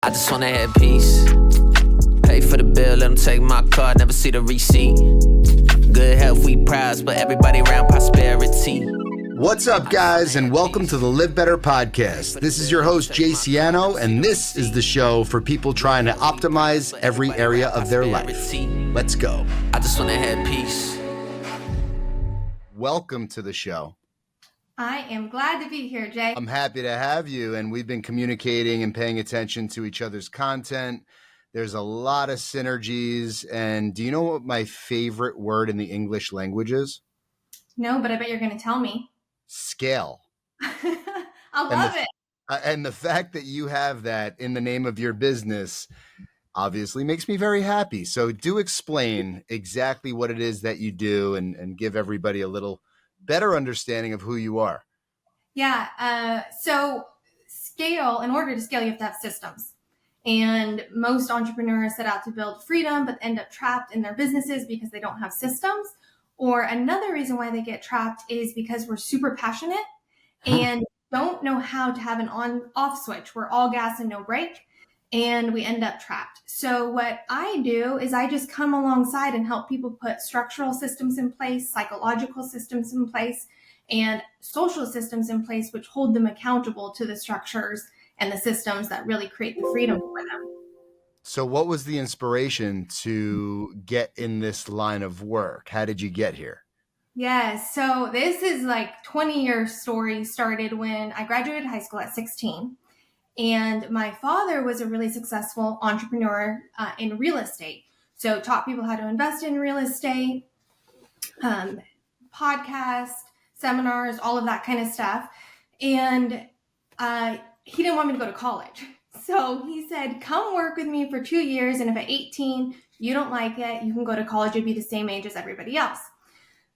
I just wanna have peace. Pay for the bill, let them take my car, never see the receipt. Good health, we prize, but everybody around prosperity. What's up, guys, and welcome to the LivBtr Podcast. This is your host, Jay Siano, and this is the show for people trying to optimize every area of their life. Let's go. I just wanna have peace. Welcome to the show. I am glad to be here, Jay. I'm happy to have you, and we've been communicating and paying attention to each other's content. There's a lot of synergies, and do you know what my favorite word in the English language is? No, but I bet you're going to tell me. Scale. I love it. And the fact that you have that in the name of your business obviously makes me very happy. So do explain exactly what it is that you do and give everybody a little better understanding of who you are. Yeah. So scale, in order to scale, you have to have systems. And most entrepreneurs set out to build freedom, but end up trapped in their businesses because they don't have systems. Or another reason why they get trapped is because we're super passionate and don't know how to have an on-off switch. We're all gas and no brake, and we end up trapped. So what I do is I just come alongside and help people put structural systems in place, psychological systems in place, and social systems in place, which hold them accountable to the structures and the systems that really create the freedom for them. So what was the inspiration to get in this line of work? How did you get here? Yeah, so this is like 20-year story. Started when I graduated high school at 16. And my father was a really successful entrepreneur in real estate. So taught people how to invest in real estate, podcasts, seminars, all of that kind of stuff. And he didn't want me to go to college. So he said, come work with me for 2 years. And if at 18, you don't like it, you can go to college and be the same age as everybody else.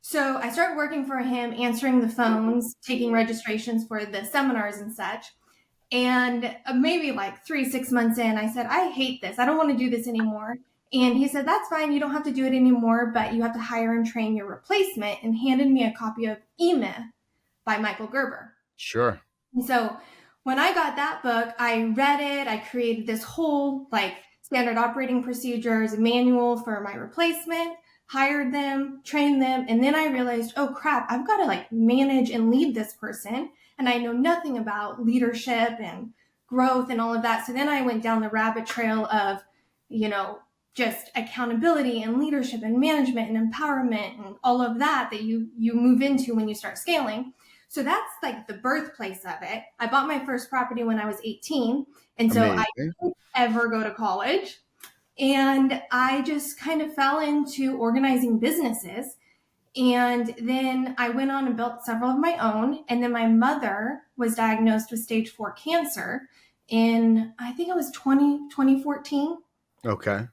So I started working for him, answering the phones, taking registrations for the seminars and such. And maybe like 6 months in, I said, I hate this. I don't want to do this anymore. And he said, that's fine. You don't have to do it anymore, but you have to hire and train your replacement, and handed me a copy of E-Myth by Michael Gerber. Sure. And so when I got that book, I read it. I created this whole like standard operating procedures manual for my replacement, hired them, trained them. And then I realized, oh crap, I've got to like manage and lead this person. And I know nothing about leadership and growth and all of that. So then I went down the rabbit trail of, just accountability and leadership and management and empowerment and all of that you move into when you start scaling. So that's like the birthplace of it. I bought my first property when I was 18. And so I didn't ever go to college. And I just kind of fell into organizing businesses. And then I went on and built several of my own. And then my mother was diagnosed with stage 4 cancer in, I think it was 2014. Okay.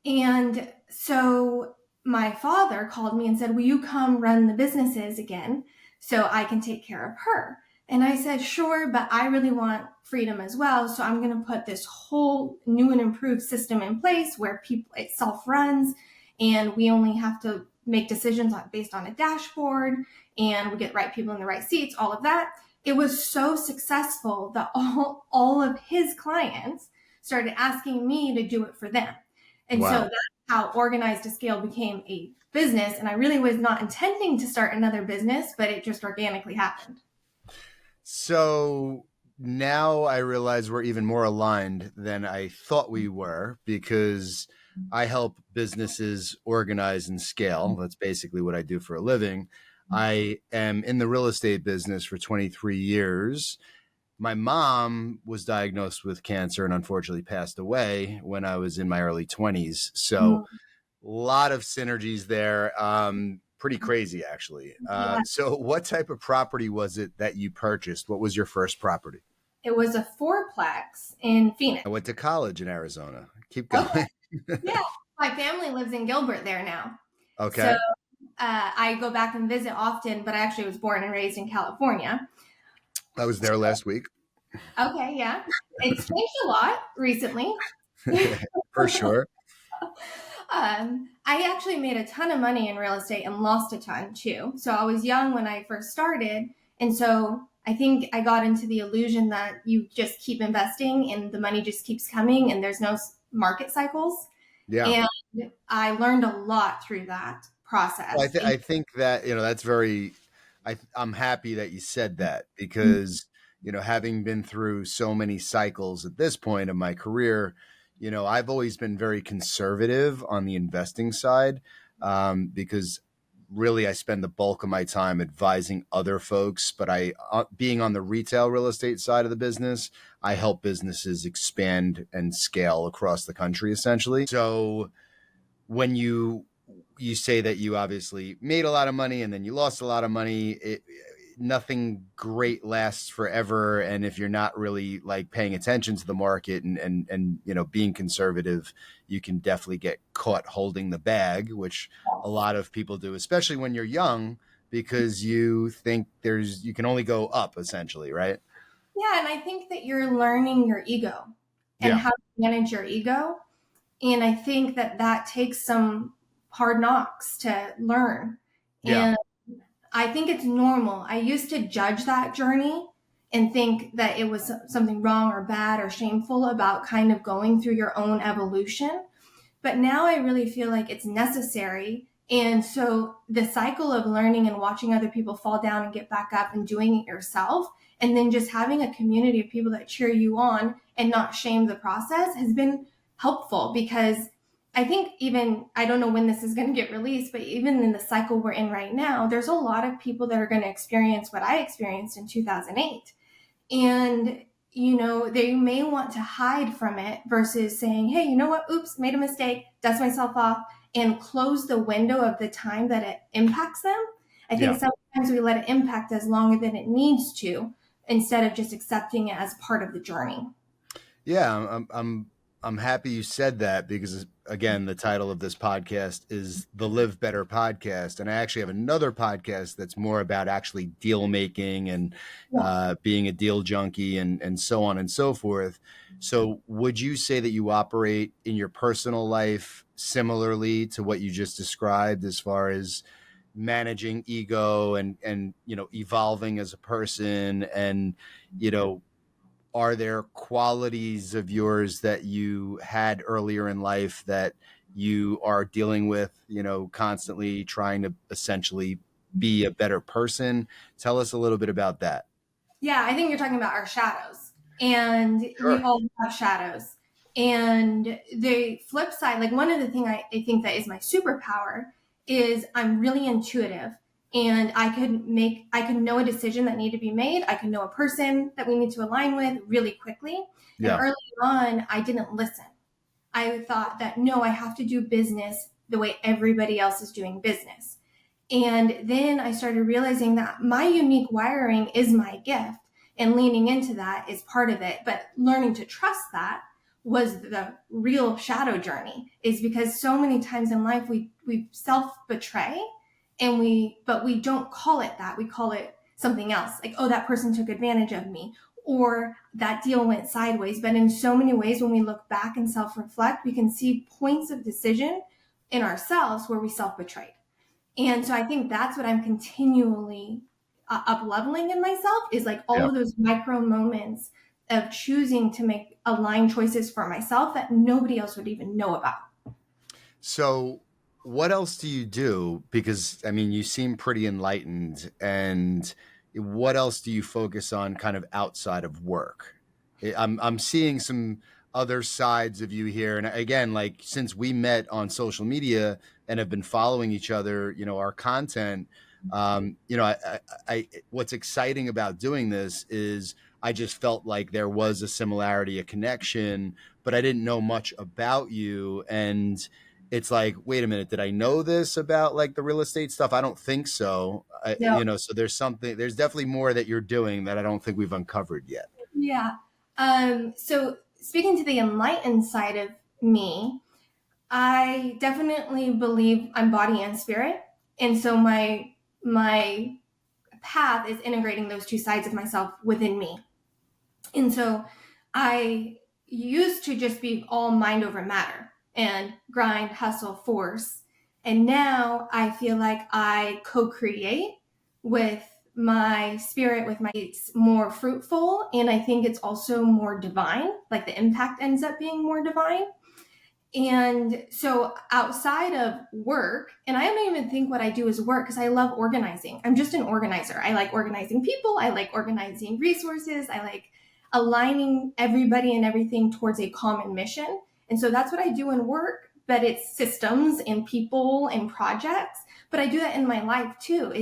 And so my father called me and said, will you come run the businesses again so I can take care of her? And I said, sure, but I really want freedom as well. So I'm going to put this whole new and improved system in place where it self-runs, and we only have to make decisions based on a dashboard, and we get the right people in the right seats, all of that. It was so successful that all of his clients started asking me to do it for them. And so that's how Organized to Scale became a business. And I really was not intending to start another business, but it just organically happened. So now I realize we're even more aligned than I thought we were, because I help businesses organize and scale. That's basically what I do for a living. I am in the real estate business for 23 years. My mom was diagnosed with cancer and unfortunately passed away when I was in my early 20s. So a lot of synergies there. Pretty crazy, actually. So what type of property was it that you purchased? What was your first property? It was a 4-plex in Phoenix. I went to college in Arizona. Keep going. Okay. Yeah, my family lives in Gilbert there now. Okay. So I go back and visit often, but I actually was born and raised in California. I was there last week. Okay, yeah. It's changed a lot recently. For sure. I actually made a ton of money in real estate and lost a ton too. So I was young when I first started. And so I I think I got into the illusion that you just keep investing and the money just keeps coming and there's no market cycles. Yeah. And I learned a lot through that Well, process. I think that, that's very, I'm happy that you said that because, having been through so many cycles at this point of my career, I've always been very conservative on the investing side, because really I spend the bulk of my time advising other folks, but being on the retail real estate side of the business, I help businesses expand and scale across the country essentially. So when you say that you obviously made a lot of money and then you lost a lot of money, nothing great lasts forever. And if you're not really like paying attention to the market and being conservative, you can definitely get caught holding the bag, which a lot of people do, especially when you're young, because you think you can only go up essentially, right? Yeah, and I think that you're learning your ego and how to manage your ego. And I think that takes some hard knocks to learn. Yeah. And I think it's normal. I used to judge that journey and think that it was something wrong or bad or shameful about kind of going through your own evolution. But now I really feel like it's necessary. And so the cycle of learning and watching other people fall down and get back up and doing it yourself, and then just having a community of people that cheer you on and not shame the process has been helpful, because I think even, I don't know when this is going to get released, but even in the cycle we're in right now, there's a lot of people that are going to experience what I experienced in 2008. And, they may want to hide from it versus saying, hey, you know what? Oops, made a mistake, dust myself off, and close the window of the time that it impacts them. I think sometimes we let it impact us longer than it needs to, instead of just accepting it as part of the journey. Yeah, I'm happy you said that because, again, the title of this podcast is the LivBtr Podcast. And I actually have another podcast that's more about actually deal making and being a deal junkie and so on and so forth. So would you say that you operate in your personal life similarly to what you just described as far as managing ego and evolving as a person and, are there qualities of yours that you had earlier in life that you are dealing with, constantly trying to essentially be a better person? Tell us a little bit about that. Yeah, I think you're talking about our shadows. And Sure. We all have shadows. And the flip side, like one of the things I think that is my superpower is I'm really intuitive. And I could know a decision that needed to be made. I could know a person that we need to align with really quickly. Yeah. And early on, I didn't listen. I thought that, no, I have to do business the way everybody else is doing business. And then I started realizing that my unique wiring is my gift, and leaning into that is part of it. But learning to trust that was the real shadow journey, is because so many times in life we self-betray. But we don't call it that. We call it something else. Like, oh, that person took advantage of me, or that deal went sideways. But in so many ways, when we look back and self-reflect, we can see points of decision in ourselves where we self-betrayed. And so I think that's what I'm continually up-leveling in myself, is like all of those micro moments of choosing to make aligned choices for myself that nobody else would even know about. So what else do you do? Because, you seem pretty enlightened. And what else do you focus on kind of outside of work? I'm seeing some other sides of you here. And again, like since we met on social media and have been following each other, our content, what's exciting about doing this is I just felt like there was a similarity, a connection, but I didn't know much about you. And it's like, wait a minute, did I know this about like the real estate stuff? I don't think so. So there's definitely more that you're doing that I don't think we've uncovered yet. Yeah. So speaking to the enlightened side of me, I definitely believe I'm body and spirit. And so my path is integrating those two sides of myself within me. And so I used to just be all mind over matter and grind, hustle, force. And now I feel like I co-create with my spirit with my, it's more fruitful. And I think it's also more divine, like the impact ends up being more divine. And so outside of work, and I don't even think what I do is work because I love organizing. I'm just an organizer. I like organizing people. I like organizing resources. I like aligning everybody and everything towards a common mission. And so that's what I do in work, but it's systems and people and projects. But I do that in my life too.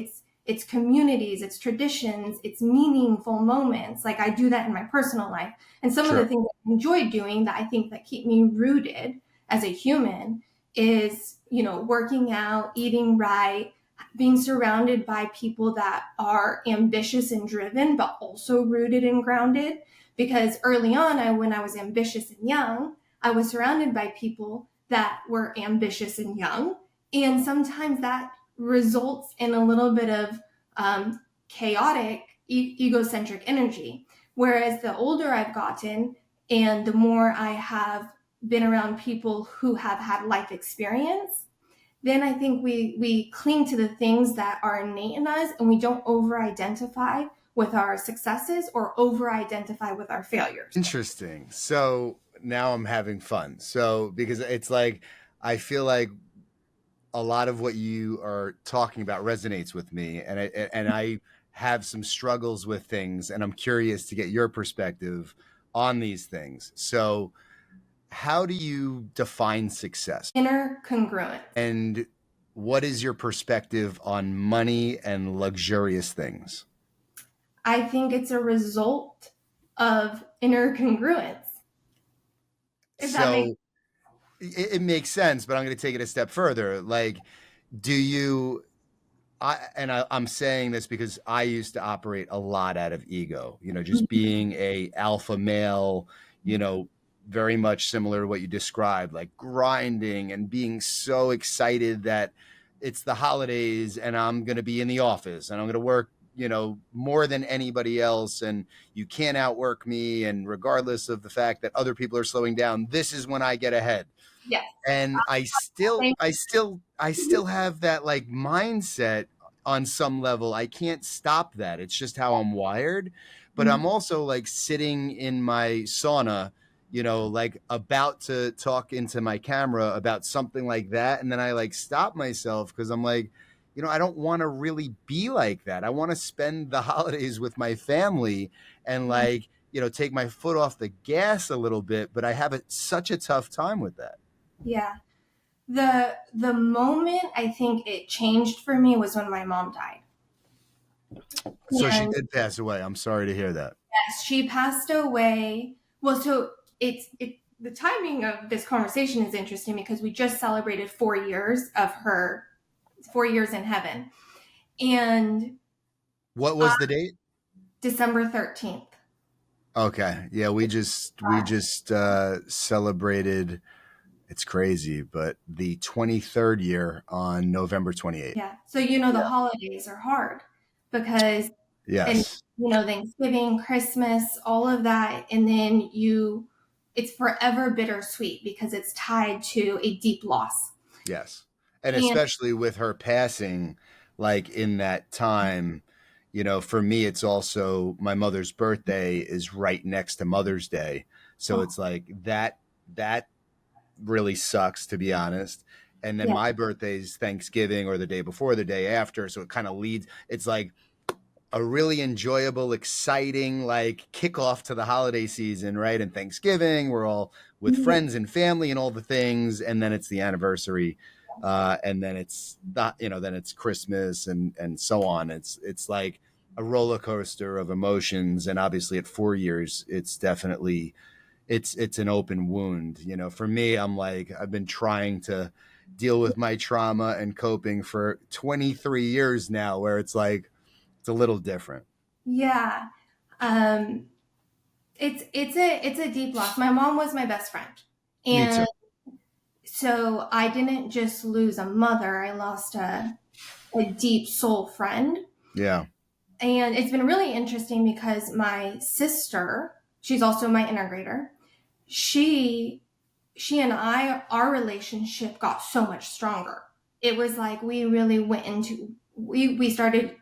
It's communities, it's traditions, it's meaningful moments. Like I do that in my personal life. And some of the things I enjoy doing that I think that keep me rooted as a human is, you know, working out, eating right, being surrounded by people that are ambitious and driven, but also rooted and grounded. Because early on, when I was ambitious and young, I was surrounded by people that were ambitious and young. And sometimes that results in a little bit of chaotic, egocentric energy. Whereas the older I've gotten and the more I have been around people who have had life experience, then I think we cling to the things that are innate in us and we don't over-identify with our successes or over-identify with our failures. Interesting. So now I'm having fun. So because it's like, I feel like a lot of what you are talking about resonates with me, and I have some struggles with things, and I'm curious to get your perspective on these things. So how do you define success? Inner congruence. And what is your perspective on money and luxurious things? I think it's a result of inner congruence. So it makes sense, but I'm going to take it a step further. Like, do you, I'm saying this because I used to operate a lot out of ego, you know, just being a alpha male, you know, very much similar to what you described, like grinding and being so excited that it's the holidays and I'm going to be in the office and I'm going to work, you know, more than anybody else. And you can't outwork me. And regardless of the fact that other people are slowing down, this is when I get ahead. Yes. And I still have that like mindset on some level. I can't stop that. It's just how I'm wired. But I'm also like sitting in my sauna, you know, like about to talk into my camera about something like that. And then I like stop myself because I'm like, you know, I don't want to really be like that. I want to spend the holidays with my family and like, you know, take my foot off the gas a little bit. But I have such a tough time with that. Yeah. The moment I think it changed for me was when my mom died. So she did pass away. I'm sorry to hear that. Yes, she passed away. Well, so the timing of this conversation is interesting because we just celebrated 4 years of her, 4 years in heaven. And what was the date? December 13th. Okay. Yeah, we just celebrated, it's crazy, but the 23rd year on November 28th. Yeah. So, you know, the holidays are hard because, and, you know, Thanksgiving, Christmas, all of that. And then it's forever bittersweet because it's tied to a deep loss. Yes. And especially with her passing, like in that time, you know, for me, it's also my mother's birthday is right next to Mother's Day. So it's like that really sucks, to be honest. And then my birthday's Thanksgiving or the day before, the day after. So it kind of leads, it's like a really enjoyable, exciting, like kickoff to the holiday season, right? And Thanksgiving, we're all with friends and family and all the things. And then it's the anniversary. And then it's not, you know, then it's Christmas and so on. It's like a roller coaster of emotions. And obviously at 4 years, it's definitely, it's an open wound. You know, for me, I'm like, I've been trying to deal with my trauma and coping for 23 years now, where it's like, it's a little different. Yeah. It's a deep loss. My mom was my best friend. And me too. So I didn't just lose a mother, I lost a deep soul friend. Yeah. And it's been really interesting because my sister, she's also my integrator. She and our relationship got so much stronger. It was like we really went into, we started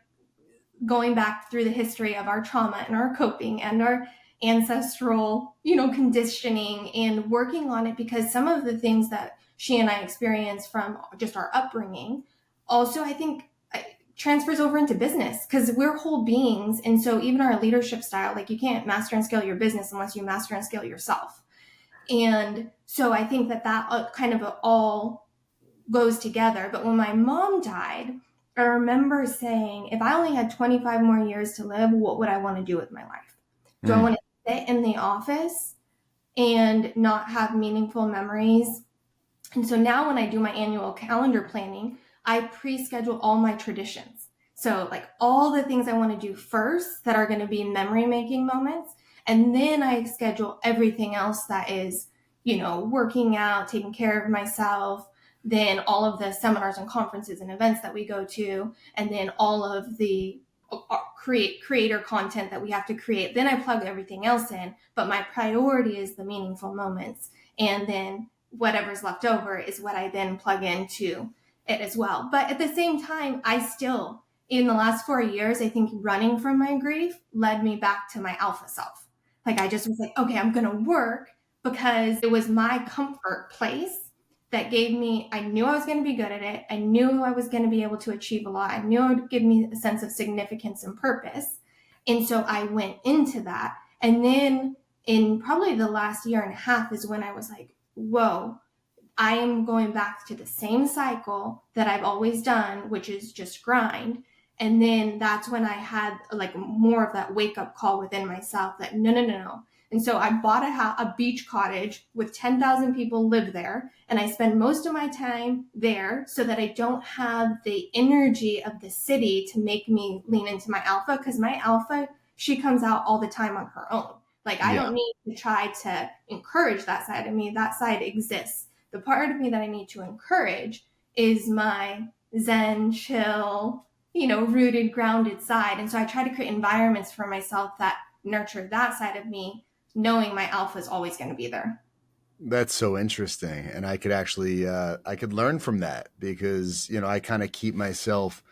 going back through the history of our trauma and our coping and our ancestral, conditioning, and working on it, because some of the things that she and I experienced from just our upbringing also, I think, transfers over into business, because we're whole beings. And so even our leadership style, like, you can't master and scale your business unless you master and scale yourself. And so I think that kind of all goes together. But when my mom died, I remember saying, if I only had 25 more years to live, what would I want to do with my life? Do I want to sit in the office and not have meaningful memories? And so now when I do my annual calendar planning, I pre-schedule all my traditions. So like all the things I want to do first that are going to be memory making moments. And then I schedule everything else that is, working out, taking care of myself, then all of the seminars and conferences and events that we go to, and then all of the creator content that we have to create. Then I plug everything else in, but my priority is the meaningful moments. And then whatever's left over is what I then plug into it as well. But at the same time, I still, in the last 4 years, I think running from my grief led me back to my alpha self. Like, I just was like, okay, I'm going to work, because it was my comfort place that gave me, I knew I was going to be good at it. I knew I was going to be able to achieve a lot. I knew it would give me a sense of significance and purpose. And so I went into that. And then in probably the last year and a half is when I was like, whoa, I am going back to the same cycle that I've always done, which is just grind. And then that's when I had like more of that wake up call within myself that no. And so I bought a beach cottage with 10,000 people live there. And I spend most of my time there so that I don't have the energy of the city to make me lean into my alpha, because my alpha, she comes out all the time on her own. Like, I don't need to try to encourage that side of me. That side exists. The part of me that I need to encourage is my Zen, chill, rooted, grounded side. And so I try to create environments for myself that nurture that side of me, knowing my alpha is always going to be there. That's so interesting. And I could actually, I could learn from that, because, I kind of keep myself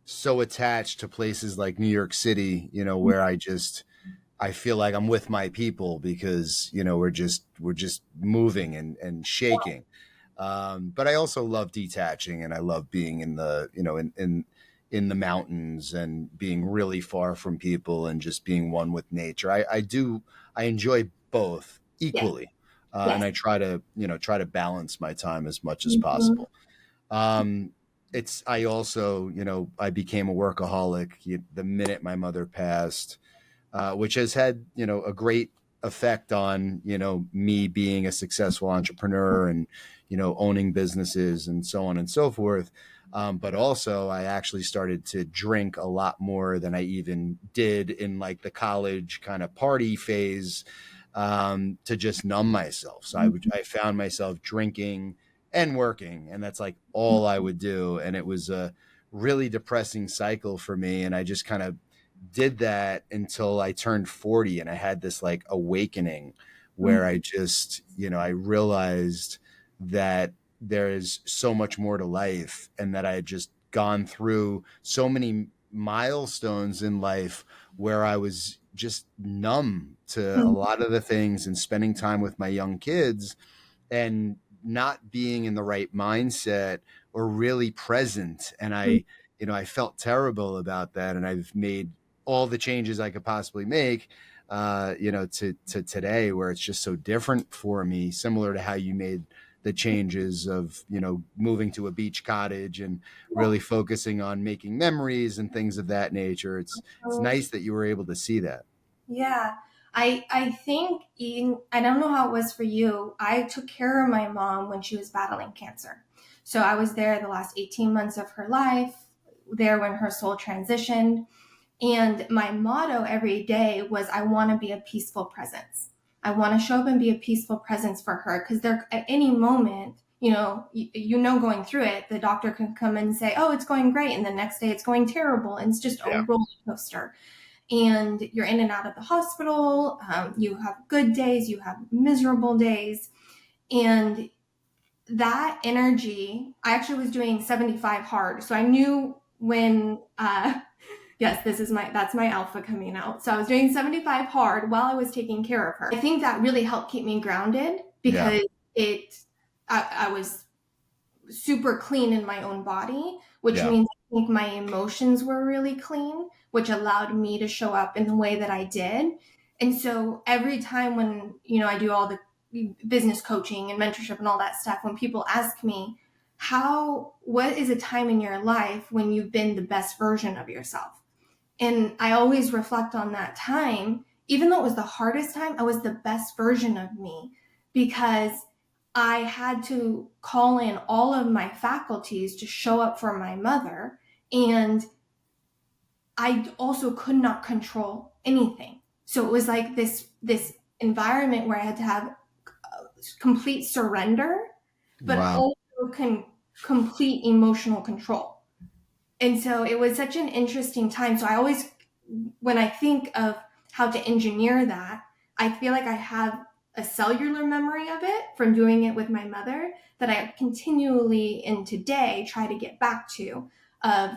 so attached to places like New York City, where I feel like I'm with my people, because, we're just moving and shaking. But I also love detaching, and I love being in the, in the mountains and being really far from people and just being one with nature. I enjoy both equally. And I try to balance my time as much as possible. I also, I became a workaholic the minute my mother passed, which has had, a great effect on, me being a successful entrepreneur and, owning businesses and so on and so forth. But also I actually started to drink a lot more than I even did in like the college kind of party phase, to just numb myself. So I found myself drinking and working, and that's like all I would do. And it was a really depressing cycle for me. And I just kind of did that until I turned 40, and I had this like awakening where I just, I realized that there is so much more to life, and that I had just gone through so many milestones in life where I was just numb to a lot of the things, and spending time with my young kids and not being in the right mindset or really present. And I felt terrible about that. And I've made all the changes I could possibly make, to today, where it's just so different for me, similar to how you made the changes of, moving to a beach cottage and really focusing on making memories and things of that nature. It's nice that you were able to see that. Yeah. I think I don't know how it was for you. I took care of my mom when she was battling cancer. So I was there the last 18 months of her life, there when her soul transitioned. And my motto every day was, I want to be a peaceful presence. I want to show up and be a peaceful presence for her, because there at any moment, going through it, the doctor can come and say, oh, it's going great. And the next day it's going terrible. And it's just a roller coaster. And you're in and out of the hospital. You have good days, you have miserable days. And that energy, I actually was doing 75 hard. So I knew when Yes, that's my alpha coming out. So I was doing 75 hard while I was taking care of her. I think that really helped keep me grounded because I was super clean in my own body, which means I think my emotions were really clean, which allowed me to show up in the way that I did. And so every time when, I do all the business coaching and mentorship and all that stuff, when people ask me, what is a time in your life when you've been the best version of yourself? And I always reflect on that time. Even though it was the hardest time, I was the best version of me because I had to call in all of my faculties to show up for my mother. And I also could not control anything. So it was like this environment where I had to have complete surrender, but also complete emotional control. And so it was such an interesting time. So I always, when I think of how to engineer that, I feel like I have a cellular memory of it from doing it with my mother that I continually in today try to get back to, of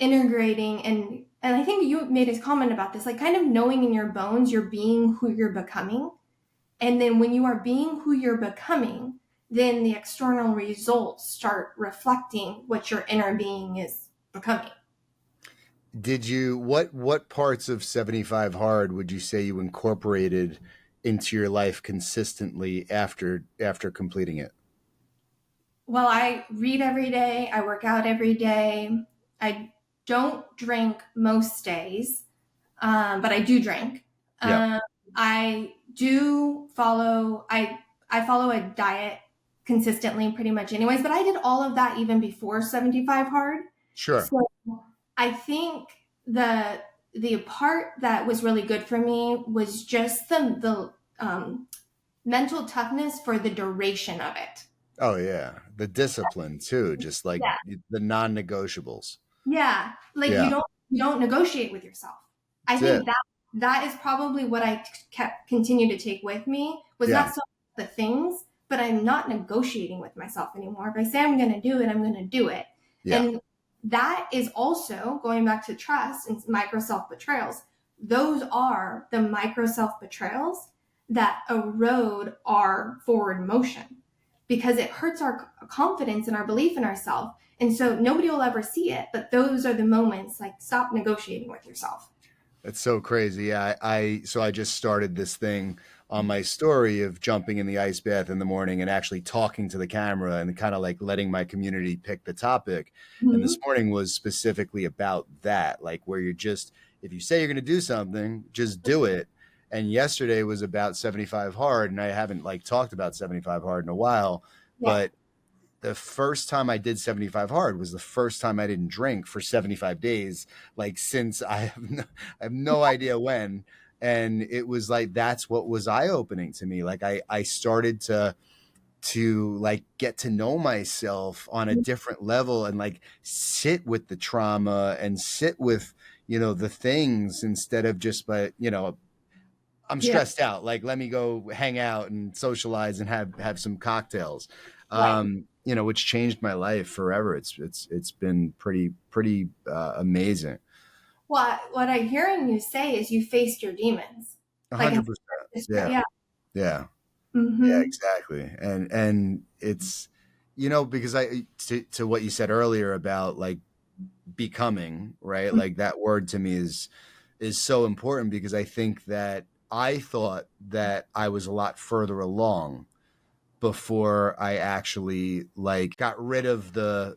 integrating. And I think you made a comment about this, like kind of knowing in your bones, you're being who you're becoming. And then when you are being who you're becoming, then the external results start reflecting what your inner being is becoming. Did you, what parts of 75 hard would you say you incorporated into your life consistently after completing it? Well, I read every day. I work out every day. I don't drink most days, but I do drink. I do follow, I follow a diet consistently pretty much anyways, but I did all of that even before 75 hard. Sure. So I think the part that was really good for me was just the mental toughness for the duration of it. Oh yeah, the discipline too, just like the non-negotiables. Yeah, like you don't negotiate with yourself. I think that is probably what I continue to take with me, was not so the things, but I'm not negotiating with myself anymore. If I say I'm going to do it, I'm going to do it. Yeah. And that is also going back to trust and micro self-betrayals. Those are the micro self-betrayals that erode our forward motion because it hurts our confidence and our belief in ourselves. And so nobody will ever see it, but those are the moments, like, stop negotiating with yourself. That's so crazy. Yeah, I just started this thing on my story of jumping in the ice bath in the morning and actually talking to the camera and kind of like letting my community pick the topic. Mm-hmm. And this morning was specifically about that, like where you're just, if you say you're going to do something, just do it. And yesterday was about 75 hard, and I haven't like talked about 75 hard in a while, but the first time I did 75 hard was the first time I didn't drink for 75 days, like since I have no idea when. And it was like, that's what was eye-opening to me. Like I started to like get to know myself on a different level and like sit with the trauma and sit with, the things instead of just, I'm stressed out. Like, let me go hang out and socialize and have some cocktails. Which changed my life forever. It's been pretty amazing. Well, what I'm hearing you say is you faced your demons. 100%. Yeah. Mm-hmm. Yeah, exactly. And it's, because to what you said earlier about like becoming, right? Mm-hmm. Like that word to me is so important because I think that I thought that I was a lot further along before I actually like got rid of the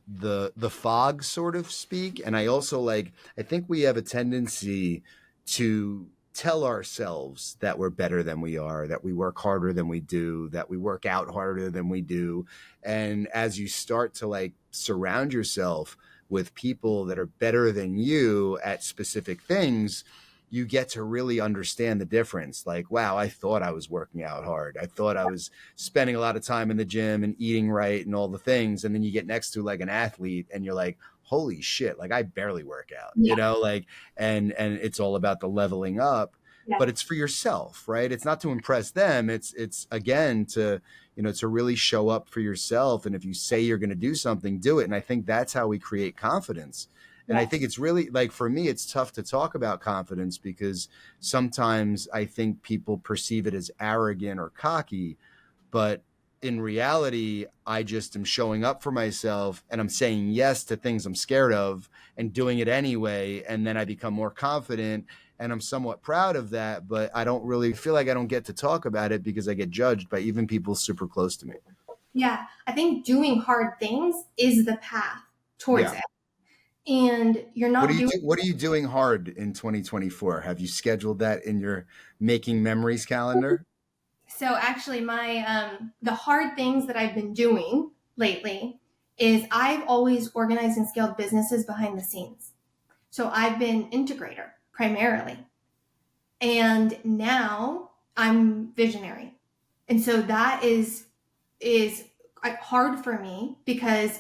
fog, sort of speak. And I also I think we have a tendency to tell ourselves that we're better than we are, that we work harder than we do, that we work out harder than we do. And as you start to like surround yourself with people that are better than you at specific things, you get to really understand the difference. Like, wow, I thought I was working out hard. I thought I was spending a lot of time in the gym and eating right and all the things. And then you get next to like an athlete and you're like, holy shit, like I barely work out, and it's all about the leveling up, but it's for yourself, right? It's not to impress them. It's again, to really show up for yourself. And if you say you're going to do something, do it. And I think that's how we create confidence. And I Yes. think it's really, like, for me, it's tough to talk about confidence because sometimes I think people perceive it as arrogant or cocky, but in reality, I just am showing up for myself and I'm saying yes to things I'm scared of and doing it anyway. And then I become more confident and I'm somewhat proud of that, but I don't really feel like I don't get to talk about it because I get judged by even people super close to me. Yeah. I think doing hard things is the path towards Yeah. it. And you're not doing. What are you doing hard in 2024? Have you scheduled that in your making memories calendar? So actually the hard things that I've been doing lately is I've always organized and scaled businesses behind the scenes. So I've been integrator primarily. And now I'm visionary. And so that is hard for me because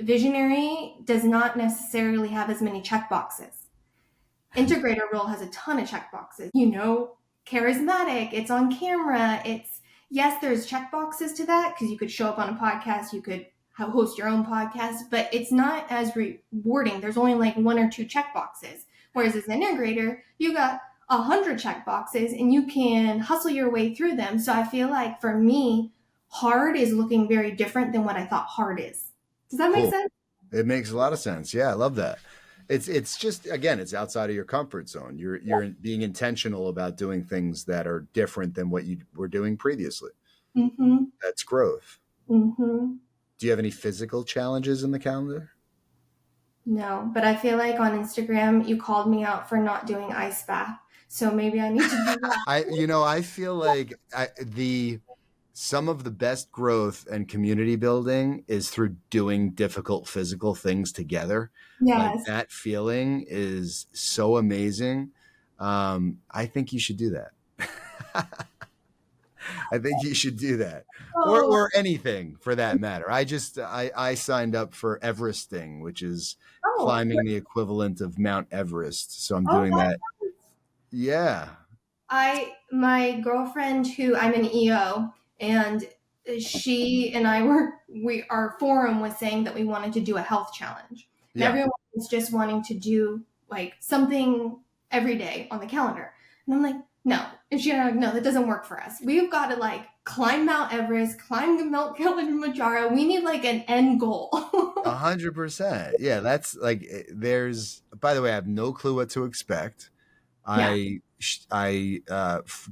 visionary does not necessarily have as many check boxes. Integrator role has a ton of check boxes. Charismatic, it's on camera, yes, there's check boxes to that because you could show up on a podcast, you could host your own podcast, but it's not as rewarding. There's only like 1 or 2 check boxes. Whereas as an integrator, you got 100 check boxes and you can hustle your way through them. So I feel like for me, hard is looking very different than what I thought hard is. Does that make sense? It makes a lot of sense. Yeah, I love that. It's just, again, it's outside of your comfort zone. You're being intentional about doing things that are different than what you were doing previously. Mm-hmm. That's growth. Mm-hmm. Do you have any physical challenges in the calendar? No, but I feel like on Instagram, you called me out for not doing ice bath. So maybe I need to do that. I feel like some of the best growth and community building is through doing difficult physical things together. Yes. Like, that feeling is so amazing. I think you should do that. I think you should do that. Or anything for that matter. I signed up for Everesting, which is climbing the equivalent of Mount Everest. So I'm doing that. Yeah. My girlfriend, who I'm an EO, and she and our forum was saying that we wanted to do a health challenge. And everyone was just wanting to do like something every day on the calendar. And I'm like, no. And she's like, no, that doesn't work for us. We've got to like climb Mount Everest, climb the Mount Kilimanjaro. We need like an end goal. 100%. Yeah, that's like, by the way, I have no clue what to expect. I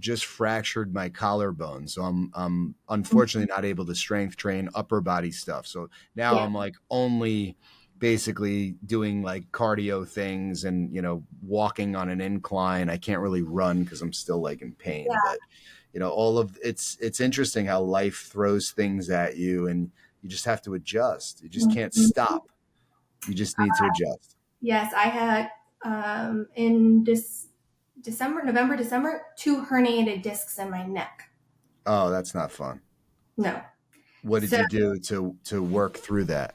just fractured my collarbone, so I'm unfortunately not able to strength train upper body stuff. So now I'm like only basically doing like cardio things and walking on an incline. I can't really run because I'm still like in pain. But all of it's interesting how life throws things at you, and you just have to adjust. You just can't stop. You just need to adjust. Yes, I had in November, December, 2 herniated discs in my neck. Oh, that's not fun. No. What did you do to work through that?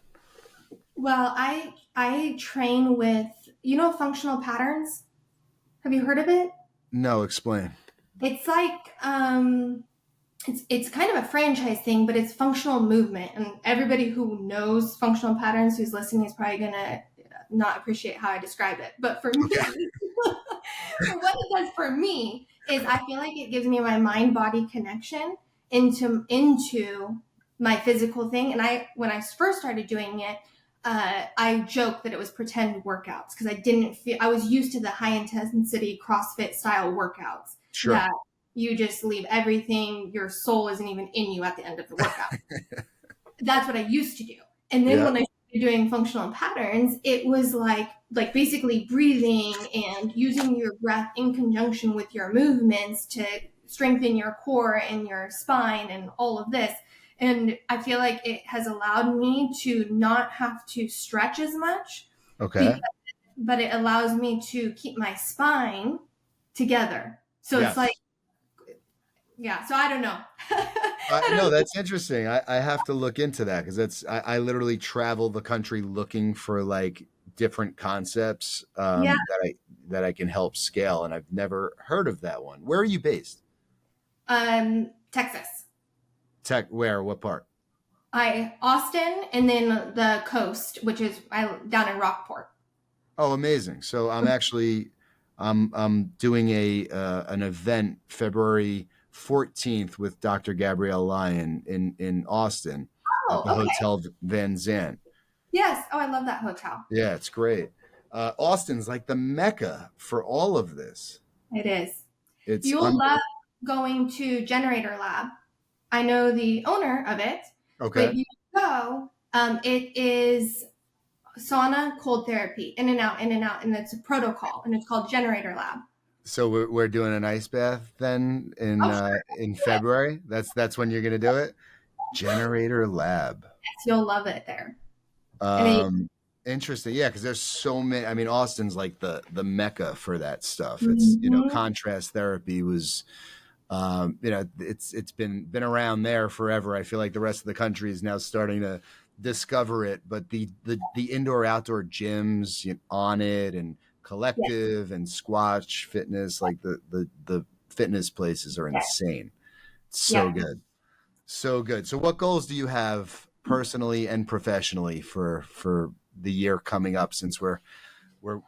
Well, I train with, functional patterns. Have you heard of it? No, explain. It's like, it's kind of a franchise thing, but it's functional movement. And everybody who knows functional patterns who's listening is probably going to not appreciate how I describe it. But for me, what it does for me is I feel like it gives me my mind-body connection into my physical thing. And when I first started doing it, I joked that it was pretend workouts because I was used to the high intensity CrossFit style workouts. Sure. That you just leave everything, your soul isn't even in you at the end of the workout. That's what I used to do. And then when I started doing functional patterns, it was like basically breathing and using your breath in conjunction with your movements to strengthen your core and your spine and all of this. And I feel like it has allowed me to not have to stretch as much. Okay. But it allows me to keep my spine together. So it's like, so I don't know. No, that's interesting. I have to look into that because I literally travel the country looking for like different concepts that I can help scale. And I've never heard of that one. Where are you based? Texas. Where? What part? Austin, and then the coast, which is down in Rockport. Oh, amazing. So I'm doing an event February 14th with Dr. Gabrielle Lyon in Austin at Oh, the okay. Hotel Van Zandt. Yes. Oh, I love that hotel. Yeah, it's great. Austin's like the mecca for all of this. It is. It's You'll love going to Generator Lab. I know the owner of it, okay. but you go. It is sauna, cold therapy, in and out, in and out, and it's a protocol, and it's called Generator Lab. So we're doing an ice bath then Oh, sure. in February. That's when you're gonna do it. Generator Lab. Yes, you'll love it there. And then, Interesting. Yeah, because there's so many. I mean, Austin's like the mecca for that stuff. It's Mhm. contrast therapy was, it's been around there forever. I feel like the rest of the country is now starting to discover it. But the indoor outdoor gyms on it and collective and Squatch Fitness, like the fitness places are insane. It's so good. So good. So what goals do you have personally and professionally for the year coming up, since we're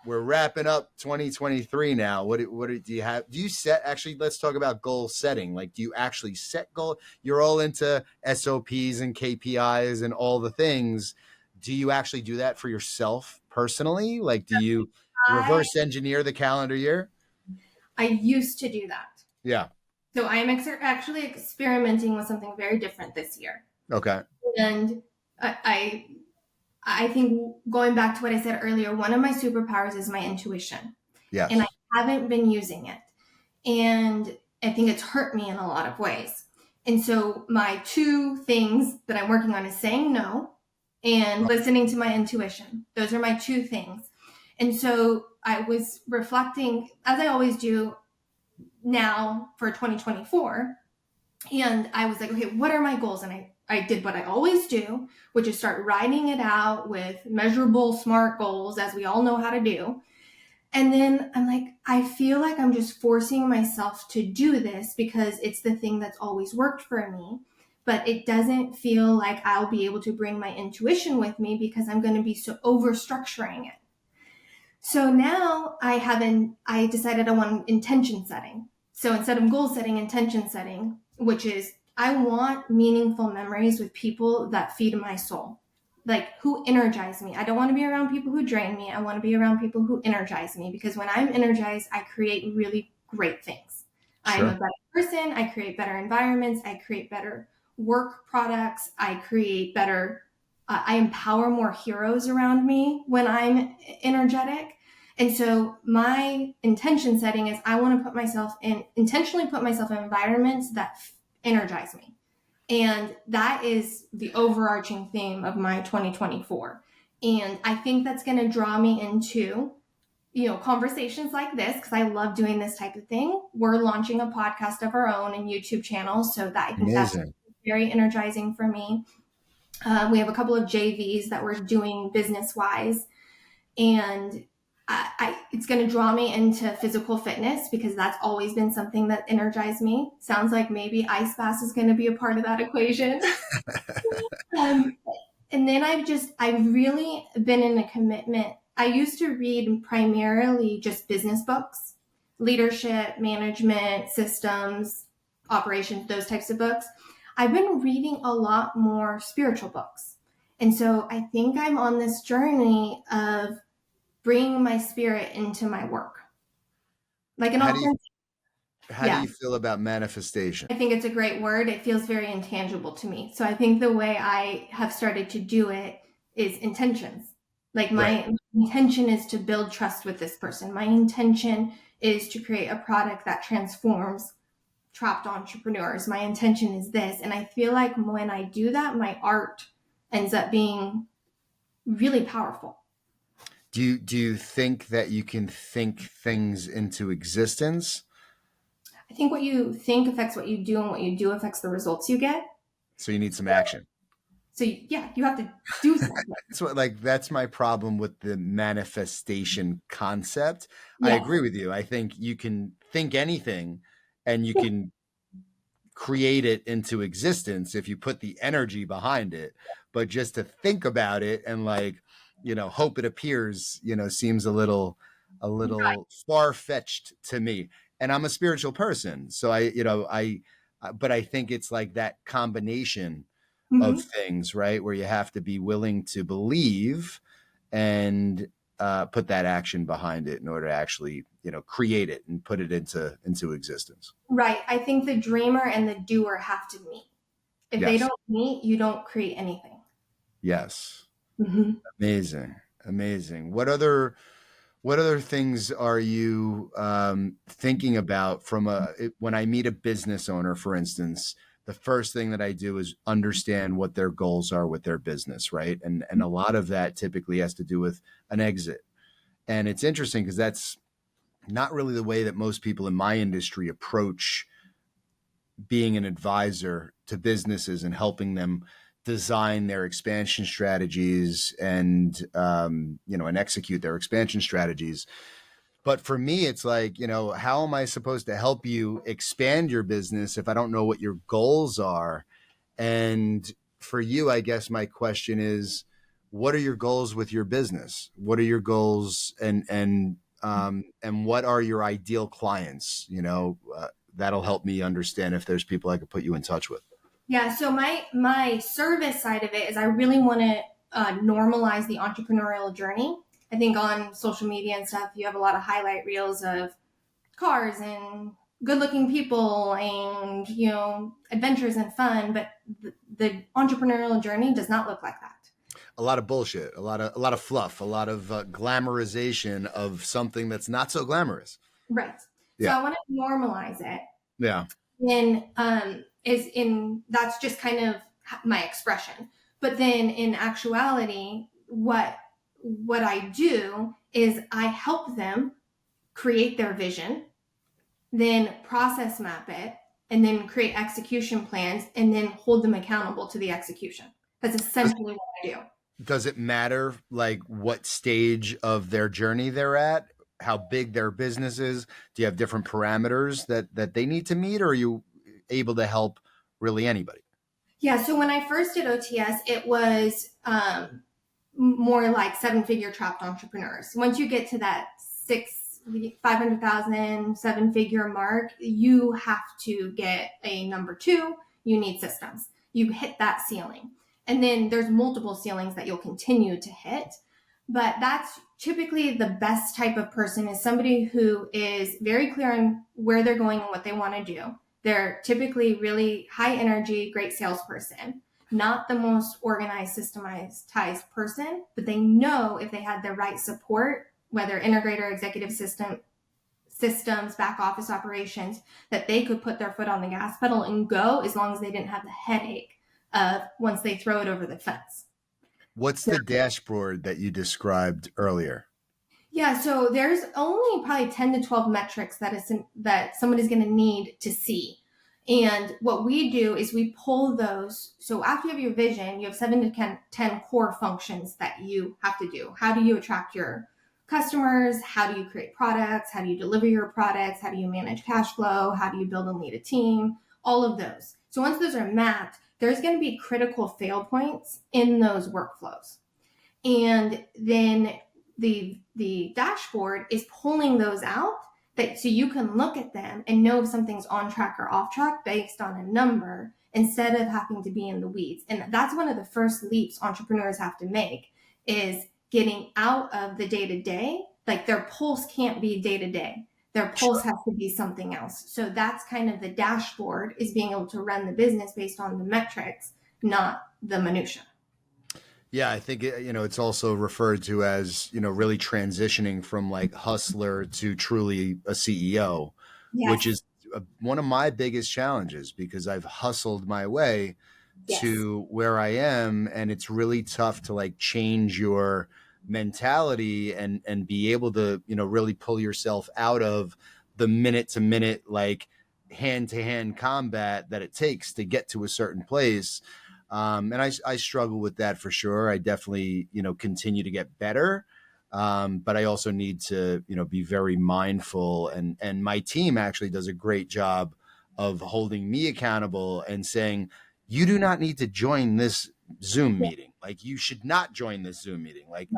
wrapping up 2023 now? What do you have? Do you set, actually, let's talk about goal setting. Like, do you actually set goal? You're all into SOPs and KPIs and all the things. Do you actually do that for yourself personally? Like, do you reverse engineer the calendar year? I used to do that. Yeah. So I am actually experimenting with something very different this year. Okay. And I think, going back to what I said earlier, one of my superpowers is my intuition. Yes. And I haven't been using it. And I think it's hurt me in a lot of ways. And so my two things that I'm working on is saying no and listening to my intuition. Those are my two things. And so I was reflecting, as I always do now for 2024. And I was like, okay, what are my goals? And I did what I always do, which is start writing it out with measurable, smart goals, as we all know how to do. And then I'm like, I feel like I'm just forcing myself to do this because it's the thing that's always worked for me. But it doesn't feel like I'll be able to bring my intuition with me because I'm going to be so over structuring it. So now I decided I want intention setting. So instead of goal setting, intention setting, which is I want meaningful memories with people that feed my soul, like who energize me. I don't want to be around people who drain me. I want to be around people who energize me, because when I'm energized, I create really great things. Sure. I'm a better person. I create better environments. I create better work products. I create better, I empower more heroes around me when I'm energetic. And so my intention setting is I want to intentionally put myself in environments that energize me. And that is the overarching theme of my 2024. And I think that's going to draw me into, conversations like this, because I love doing this type of thing. We're launching a podcast of our own and YouTube channels. So that I think that's very energizing for me. We have a couple of JVs that we're doing business-wise. And it's going to draw me into physical fitness, because that's always been something that energized me. Sounds like maybe ice baths is going to be a part of that equation. And then I've really been in a commitment. I used to read primarily just business books, leadership, management, systems, operations, those types of books. I've been reading a lot more spiritual books. And so I think I'm on this journey of bringing my spirit into my work. Like an authentic. How do you feel about manifestation? I think it's a great word. It feels very intangible to me. So I think the way I have started to do it is intentions. Like my intention is to build trust with this person. My intention is to create a product that transforms trapped entrepreneurs. My intention is this. And I feel like when I do that, my art ends up being really powerful. Do you think that you can think things into existence? I think what you think affects what you do, and what you do affects the results you get. So you need some action. So you have to do something. That's my problem with the manifestation concept. Yeah. I agree with you. I think you can think anything and you can create it into existence if you put the energy behind it. But just to think about it and hope it appears, seems a little Right. far-fetched to me. And I'm a spiritual person. So but I think it's like that combination of Mhm. things, right? Where you have to be willing to believe and put that action behind it in order to actually, create it and put it into existence. Right. I think the dreamer and the doer have to meet. If they Yes. don't meet, you don't create anything. Yes. Mhm. Amazing. Amazing. What other things are you thinking about when I meet a business owner, for instance? The first thing that I do is understand what their goals are with their business, right? And a lot of that typically has to do with an exit. And it's interesting because that's not really the way that most people in my industry approach being an advisor to businesses and helping them design their expansion strategies and execute their expansion strategies. But for me, it's like, how am I supposed to help you expand your business if I don't know what your goals are? And for you, I guess my question is, what are your goals with your business? What are your goals and what are your ideal clients? That'll help me understand if there's people I could put you in touch with. Yeah. So my service side of it is I really want to normalize the entrepreneurial journey. I think on social media and stuff, you have a lot of highlight reels of cars and good-looking people and adventures and fun, but the entrepreneurial journey does not look like that. A lot of bullshit, a lot of fluff, a lot of glamorization of something that's not so glamorous. Right. Yeah. So I want to normalize it. Yeah. And that's just kind of my expression. But then in actuality, what I do is I help them create their vision, then process map it, and then create execution plans, and then hold them accountable to the execution. That's essentially what I do. Does it matter like what stage of their journey they're at, how big their business is? Do you have different parameters that they need to meet, or are you able to help really anybody? Yeah. So when I first did OTS, it was more like 7-figure trapped entrepreneurs. Once you get to that 500,000, 7-figure mark, you have to get a number 2. You need systems. You hit that ceiling. And then there's multiple ceilings that you'll continue to hit. But that's typically the best type of person is somebody who is very clear on where they're going and what they want to do. They're typically really high energy, great salesperson, not the most organized, systematized person, but they know if they had the right support, whether integrator, executive systems, back office operations, that they could put their foot on the gas pedal and go as long as they didn't have the headache of once they throw it over the fence. What's the dashboard that you described earlier? Yeah, so there's only probably 10 to 12 metrics that somebody's going to need to see. And what we do is we pull those. So after you have your vision, you have 7 to 10 core functions that you have to do. How do you attract your customers? How do you create products? How do you deliver your products? How do you manage cash flow? How do you build and lead a team? All of those. So once those are mapped, there's going to be critical fail points in those workflows. And then the dashboard is pulling those out so you can look at them and know if something's on track or off track based on a number instead of having to be in the weeds. And that's one of the first leaps entrepreneurs have to make is getting out of the day-to-day. Like their pulse can't be day-to-day. Their pulse has to be something else. So that's kind of the dashboard is being able to run the business based on the metrics, not the minutia. Yeah, I think it's also referred to as really transitioning from like hustler to truly a CEO, yes, which is one of my biggest challenges because I've hustled my way yes to where I am, and it's really tough to like change your mentality and be able to really pull yourself out of the minute to minute like hand to hand combat that it takes to get to a certain place. And I struggle with that for sure. I definitely, continue to get better. But I also need to, be very mindful, and my team actually does a great job of holding me accountable and saying, you do not need to join this Zoom meeting. Like, you should not join this Zoom meeting. Like,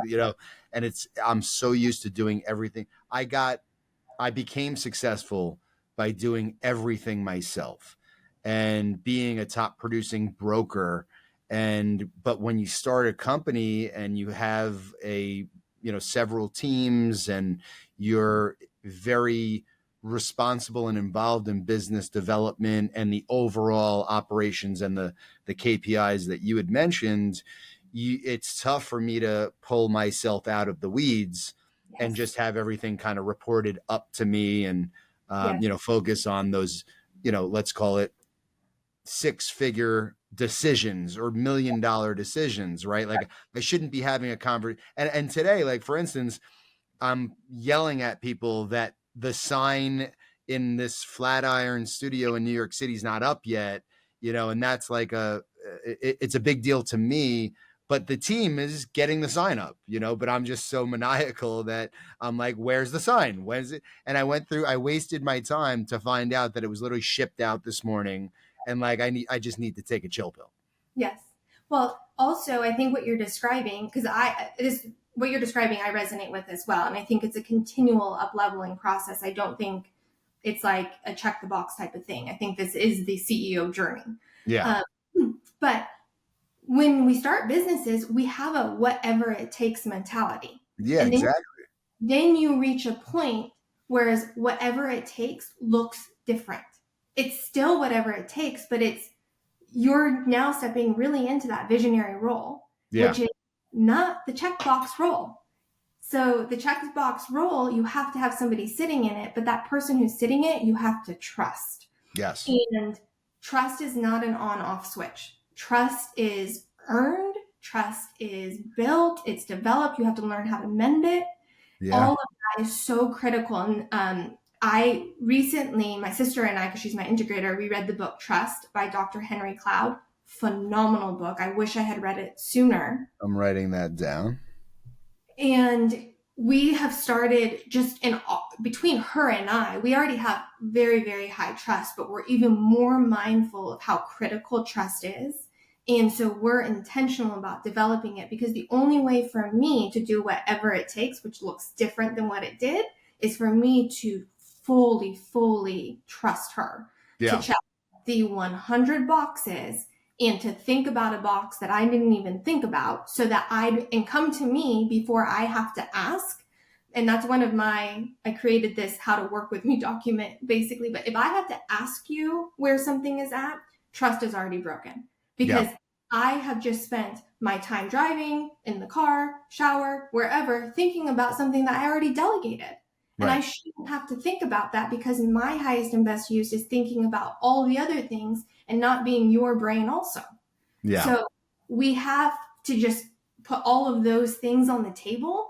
and I'm so used to doing everything. I became successful by doing everything myself and being a top producing broker. But when you start a company and you have several teams, and you're very responsible and involved in business development and the overall operations and the KPIs that you had mentioned, it's tough for me to pull myself out of the weeds and just have everything kind of reported up to me, and focus on those, let's call it 6-figure decisions or $1 million decisions, right? Like, I shouldn't be having a conversation. And today, like, for instance, I'm yelling at people that the sign in this Flatiron studio in New York City is not up yet, and that's like it's a big deal to me, but the team is getting the sign up, but I'm just so maniacal that I'm like, where's the sign? When is it? And I wasted my time to find out that it was literally shipped out this morning. And like, I just need to take a chill pill. Yes. Well, also, I think what you're describing, what you're describing, I resonate with as well. And I think it's a continual up-leveling process. I don't think it's like a check the box type of thing. I think this is the CEO journey. Yeah. But when we start businesses, we have a whatever it takes mentality. Yeah, and exactly. Then you reach a point whereas whatever it takes looks different. It's still whatever it takes, but you're now stepping really into that visionary role, which is not the checkbox role. So the checkbox role, you have to have somebody sitting in it, but that person who's sitting in it, you have to trust. Yes. And trust is not an on-off switch. Trust is earned. Trust is built. It's developed. You have to learn how to mend it. Yeah. All of that is so critical. And I recently, my sister and I, because she's my integrator, we read the book Trust by Dr. Henry Cloud. Phenomenal book. I wish I had read it sooner. I'm writing that down. And we have started between her and I, we already have very, very high trust, but we're even more mindful of how critical trust is. And so we're intentional about developing it, because the only way for me to do whatever it takes, which looks different than what it did, is for me to fully trust her to check the 100 boxes and to think about a box that I didn't even think about, so that and come to me before I have to ask. And that's one of I created this how to work with me document basically. But if I have to ask you where something is at, trust is already broken, because I have just spent my time driving, in the car, shower, wherever, thinking about something that I already delegated. And I shouldn't have to think about that, because my highest and best use is thinking about all the other things and not being your brain also. Yeah. So we have to just put all of those things on the table,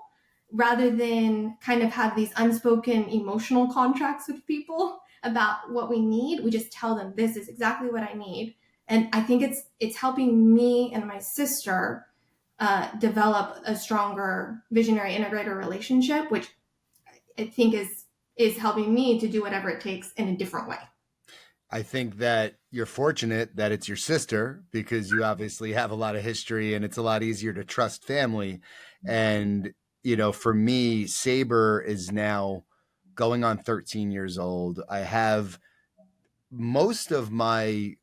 rather than kind of have these unspoken emotional contracts with people about what we need. We just tell them, this is exactly what I need. And I think it's helping me and my sister develop a stronger visionary integrator relationship, which I think is helping me to do whatever it takes in a different way. I think that you're fortunate that it's your sister, because you obviously have a lot of history and it's a lot easier to trust family. And, for me, Saber is now going on 13 years old. I have most of my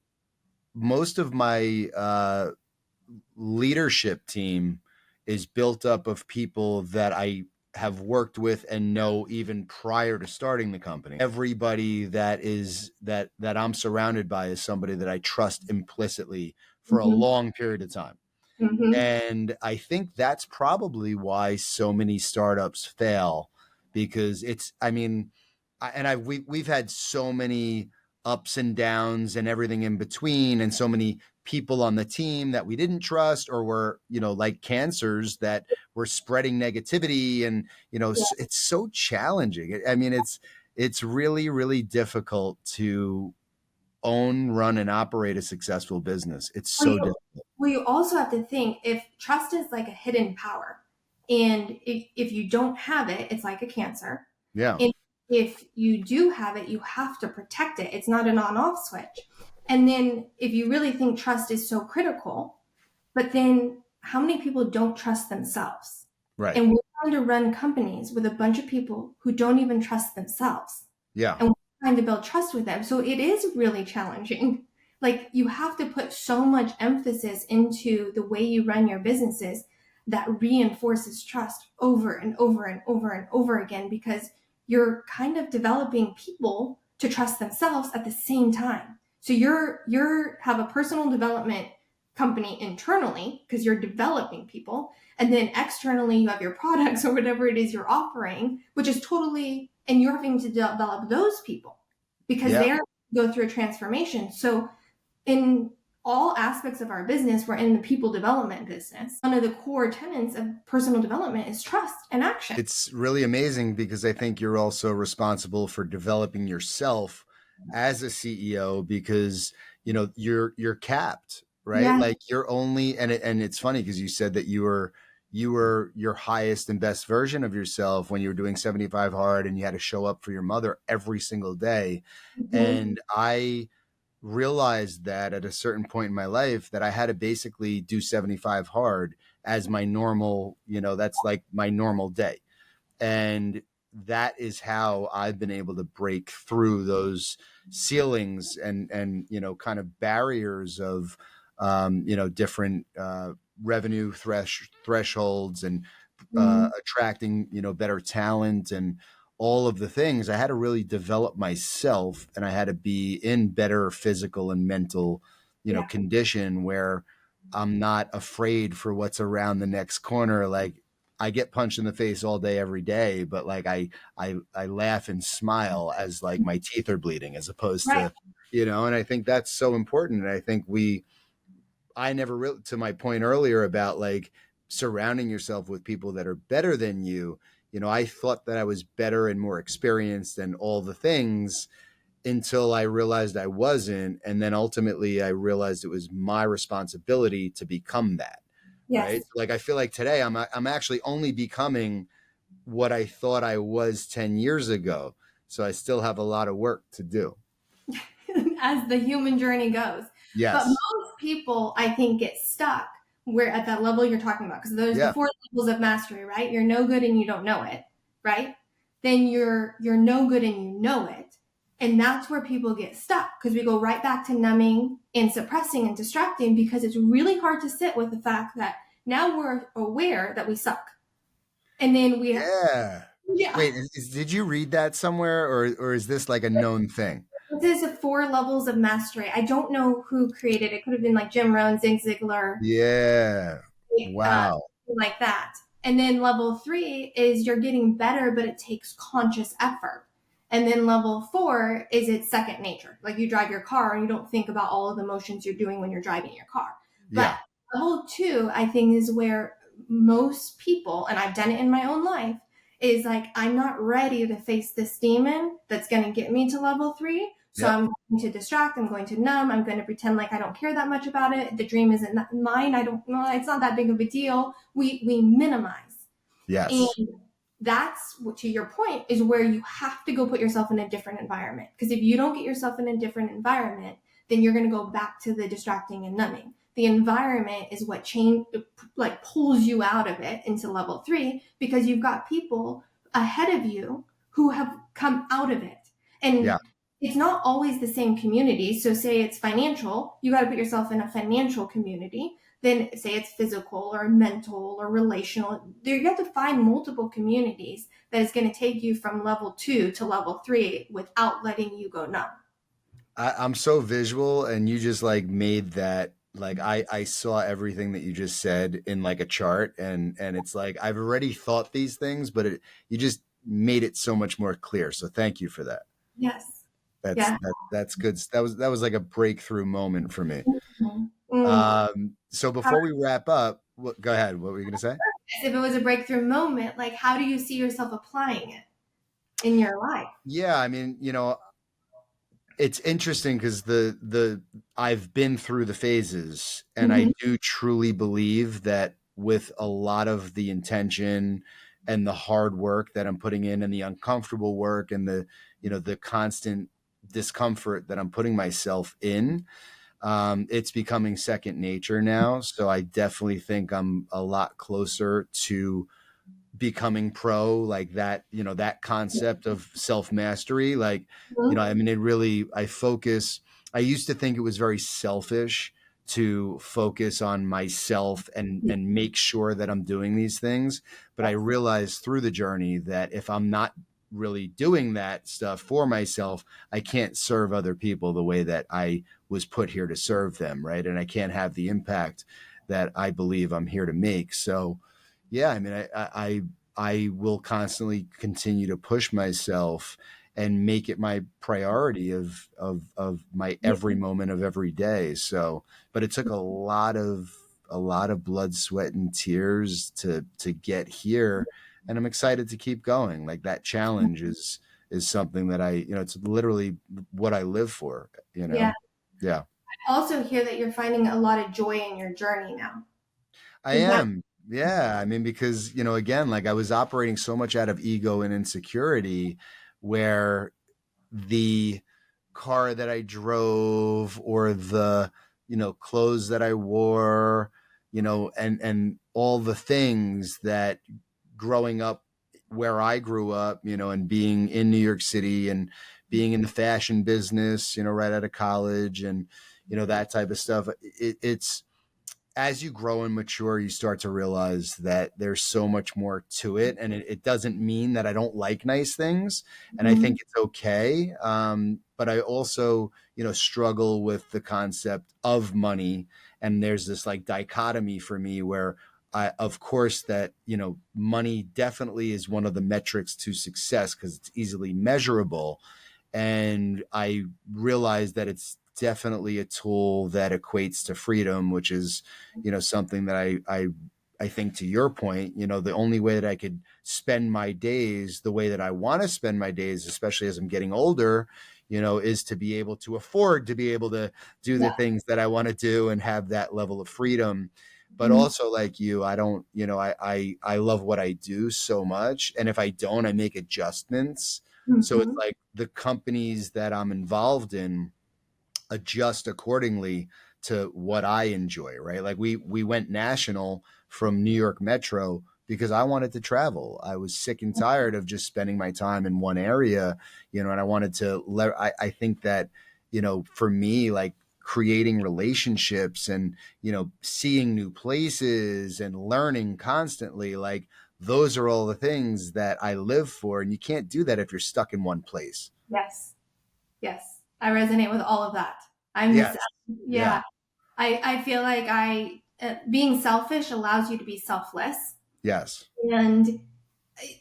leadership team is built up of people that I have worked with and know even prior to starting the company. Everybody that I'm surrounded by is somebody that I trust implicitly for a long period of time. Mm-hmm. And I think that's probably why so many startups fail, because we've had so many ups and downs and everything in between, and so many people on the team that we didn't trust, or were, like cancers that were spreading negativity. And, it's so challenging. It's really, really difficult to own, run, and operate a successful business. It's so difficult. Well, you also have to think, if trust is like a hidden power, and if you don't have it, it's like a cancer. Yeah. And if you do have it, you have to protect it. It's not an on-off switch. And then if you really think trust is so critical, but then how many people don't trust themselves? Right. And we're trying to run companies with a bunch of people who don't even trust themselves. Yeah. And we're trying to build trust with them. So it is really challenging. Like, you have to put so much emphasis into the way you run your businesses that reinforces trust over and over and over and over again, because you're kind of developing people to trust themselves at the same time. So you're have a personal development company internally because you're developing people, and then externally you have your products or whatever it is you're offering, which is totally, and you're having to develop those people because they're go through a transformation. So in all aspects of our business, we're in the people development business. One of the core tenets of personal development is trust and action. It's really amazing because I think you're also responsible for developing yourself as a CEO, because, you know, you're capped, right? Yeah. Like you're only, and it's funny because you said that you were your highest and best version of yourself when you were doing 75 hard and you had to show up for your mother every single day. Mm-hmm. And I realized that at a certain point in my life that I had to basically do 75 hard as my normal, you know, that's like my normal day. And that is how I've been able to break through those ceilings and, you know, kind of barriers of, you know, different, revenue thresholds and, attracting, you know, better talent and all of the things. I had to really develop myself, and I had to be in better physical and mental, you know, condition where I'm not afraid for what's around the next corner. Like, I get punched in the face all day, every day, but like I laugh and smile as like my teeth are bleeding, as opposed to, you know, and I think that's so important. And I think I never really, to my point earlier about like surrounding yourself with people that are better than you. You know, I thought that I was better and more experienced and all the things until I realized I wasn't. And then ultimately I realized it was my responsibility to become that. Yes. Right. Like, I feel like today I'm actually only becoming what I thought I was 10 years ago. So I still have a lot of work to do. As the human journey goes. Yes. But most people, I think, get stuck where at that level you're talking about, because there's the 4 levels of mastery, right? You're no good and you don't know it, right? Then you're no good and you know it. And that's where people get stuck, because we go right back to numbing and suppressing and distracting, because it's really hard to sit with the fact that now we're aware that we suck. And then we Wait, did you read that somewhere, or is this like a known thing? This is 4 levels of mastery. I don't know who created it. It could have been like Jim Rohn, Zig Ziglar. Yeah. Wow. Like that. And then level 3 is you're getting better, but it takes conscious effort. And then level 4 is it's second nature. Like, you drive your car and you don't think about all of the motions you're doing when you're driving your car. But level 2, I think, is where most people, and I've done it in my own life, is like, I'm not ready to face this demon that's going to get me to level 3. So I'm going to distract. I'm going to numb. I'm going to pretend like I don't care that much about it. The dream isn't mine. I don't know. It's not that big of a deal. We minimize. Yes. And that's what, to your point, is where you have to go put yourself in a different environment. Because if you don't get yourself in a different environment, then you're going to go back to the distracting and numbing. The environment is what pulls you out of it into level 3, because you've got people ahead of you who have come out of it. And it's not always the same community. So say it's financial, you got to put yourself in a financial community. Then say it's physical or mental or relational. You have to find multiple communities that is going to take you from level 2 to level 3 without letting you go numb. I'm so visual, and you just like made that, like, I saw everything that you just said in like a chart, and it's like, I've already thought these things, but you just made it so much more clear. So thank you for that. Yes. That's good. That was like a breakthrough moment for me. Mm-hmm. So before we wrap up, go ahead. What were you going to say? If it was a breakthrough moment, like, how do you see yourself applying it in your life? Yeah. I mean, you know, it's interesting because I've been through the phases, and I do truly believe that with a lot of the intention and the hard work that I'm putting in, and the uncomfortable work, and the constant discomfort that I'm putting myself in, It's becoming second nature now. So I definitely think I'm a lot closer to becoming pro, like that, that concept of self-mastery. Like, Mhm. I mean, I used to think it was very selfish to focus on myself and make sure that I'm doing these things. But I realized through the journey that if I'm not really doing that stuff for myself, I can't serve other people the way that I was put here to serve them. Right. And I can't have the impact that I believe I'm here to make. So, yeah, I mean, I will constantly continue to push myself and make it my priority of my every moment of every day. So, but it took a lot of blood, sweat, and tears to get here, and I'm excited to keep going. Like that challenge is something that it's literally what I live for. Yeah. Yeah, I also hear that you're finding a lot of joy in your journey now. I Is that am. Yeah, I mean, because again, like I was operating so much out of ego and insecurity, where the car that I drove or the clothes that I wore, and all the things that growing up where I grew up, and being in New York City and being in the fashion business, right out of college, and that type of stuff. It's as you grow and mature, you start to realize that there's so much more to it. And it doesn't mean that I don't like nice things. And I think it's okay. But I also, struggle with the concept of money. And there's this like dichotomy for me where of course that, money definitely is one of the metrics to success because it's easily measurable. And I realized that it's definitely a tool that equates to freedom, which is, something that I think to your point, the only way that I could spend my days the way that I want to spend my days, especially as I'm getting older, is to be able to afford to be able to do the things that I want to do and have that level of freedom. But also like you, I don't, I love what I do so much. And if I don't, I make adjustments. So it's like the companies that I'm involved in adjust accordingly to what I enjoy, right? Like we went national from New York Metro because I wanted to travel. I was sick and tired of just spending my time in one area, and I wanted to I think that, for me, like creating relationships and, seeing new places and learning constantly, like those are all the things that I live for. And you can't do that if you're stuck in one place. Yes. Yes. I resonate with all of that. Yes. Yeah. I feel like being selfish allows you to be selfless. Yes. And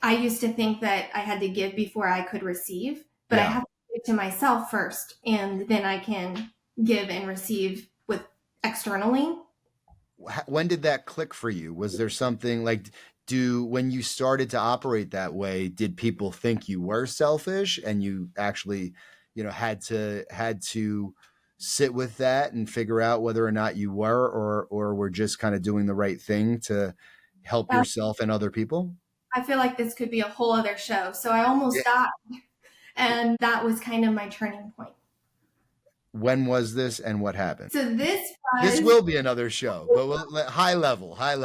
I used to think that I had to give before I could receive, but I have to give to myself first, and then I can give and receive with externally. When did that click for you? Was there something like, when you started to operate that way, did people think you were selfish and you actually, had to sit with that and figure out whether or not you were, or were just kind of doing the right thing to help yourself and other people? I feel like this could be a whole other show. So I almost stopped, and that was kind of my turning point. When was this and what happened? So this will be another show, but high level. I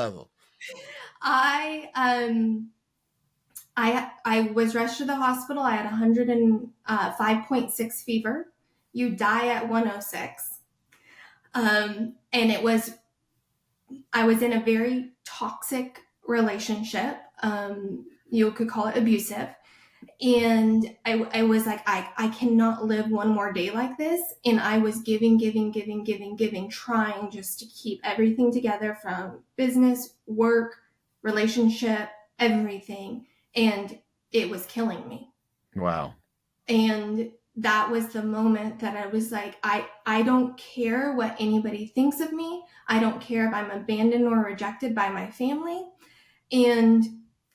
was rushed to the hospital. I had 105.6 fever. You die at 106. And I was in a very toxic relationship. You could call it abusive. And I was like, I cannot live one more day like this. And I was giving, trying just to keep everything together from business, work, relationship, everything. And it was killing me. Wow. And that was the moment that I was like, I don't care what anybody thinks of me. I don't care if I'm abandoned or rejected by my family. And